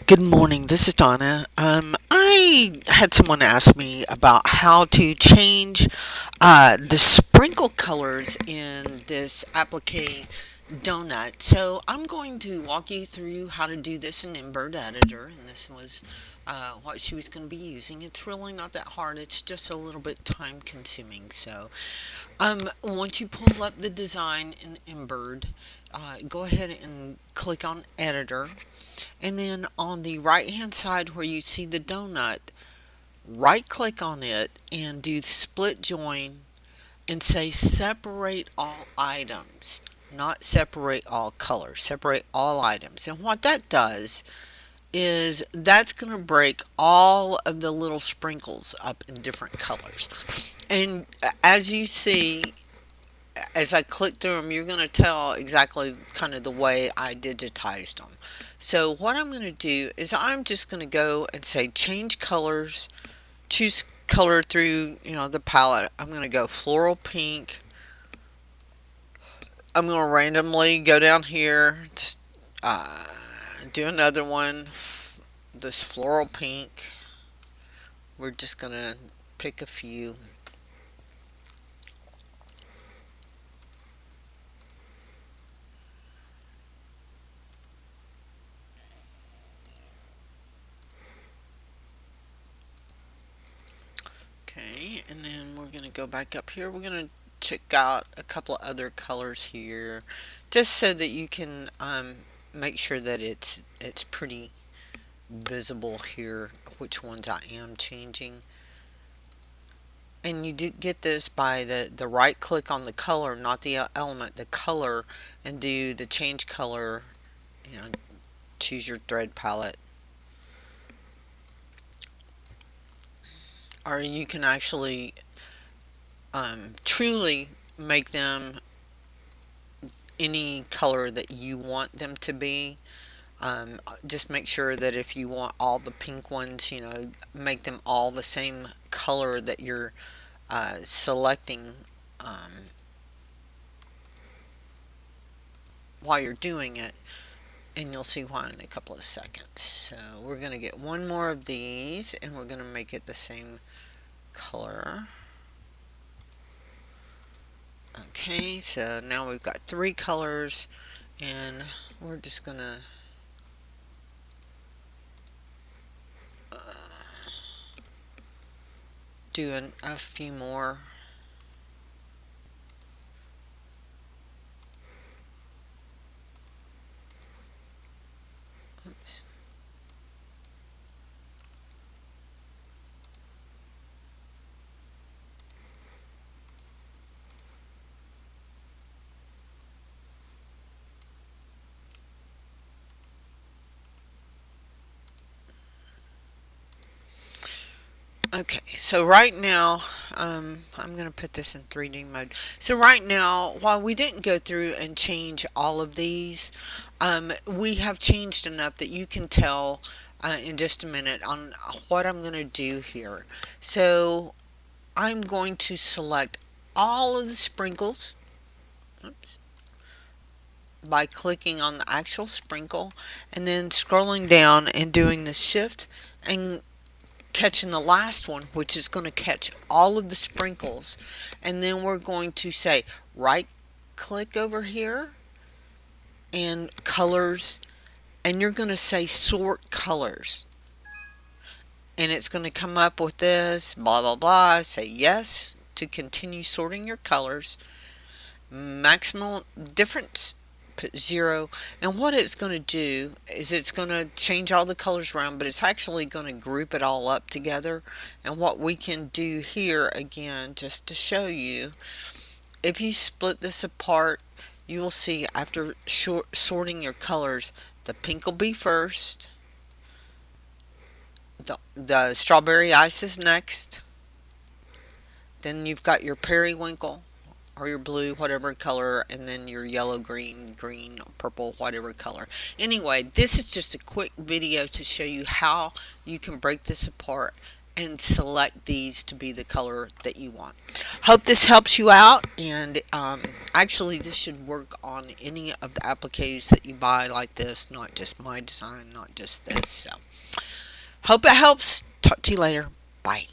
Good morning. This is Donna. I had someone ask me about how to change the sprinkle colors in this applique donut. So I'm going to walk you through how to do this in Embird Editor, and this was what she was going to be using. It's really not that hard. It's just a little bit time consuming. So once you pull up the design in Embird, go ahead and click on Editor. And then on the right hand side where you see the donut, right click on it and do split join and say separate all items, not separate all colors, separate all items. And what that does is that's going to break all of the little sprinkles up in different colors. And as you see, as I click through them, you're going to tell exactly kind of the way I digitized them. So what I'm going to do is I'm just going to go and say change colors, choose color through, the palette. I'm going to go floral pink. I'm going to randomly go down here, just do another one, this floral pink. We're just going to pick a few. Okay, and then we're going to go back up here. We're going to check out a couple of other colors here, just so that you can make sure that it's pretty visible here which ones I am changing. And you do get this by the right click on the color, not the element, the color, and do the change color, choose your thread palette. Or you can actually truly make them any color that you want them to be. Just make sure that if you want all the pink ones, make them all the same color that you're selecting while you're doing it, and you'll see why in a couple of seconds. So we're going to get one more of these, and we're going to make it the same color. Okay, so now we've got three colors, and we're just going to do a few more. Oops. Okay, so right now, I'm going to put this in 3D mode. So right now, while we didn't go through and change all of these, we have changed enough that you can tell in just a minute on what I'm going to do here. So I'm going to select all of the sprinkles. Oops, by clicking on the actual sprinkle and then scrolling down and doing the shift and catching the last one, which is going to catch all of the sprinkles. And then we're going to say right click over here and colors, and you're going to say sort colors, and it's going to come up with this blah blah blah. Say yes to continue sorting your colors, maximum difference, put 0, and what it's going to do is it's going to change all the colors around, but it's actually going to group it all up together. And what we can do here again, just to show you, if you split this apart, you will see after sorting your colors, the pink will be first, the strawberry ice is next, then you've got your periwinkle or your blue, whatever color, and then your yellow, green, purple, whatever color. Anyway, this is just a quick video to show you how you can break this apart and select these to be the color that you want. Hope this helps you out, and actually this should work on any of the appliques that you buy like this, not just my design, not just this. So hope it helps. Talk to you later. Bye.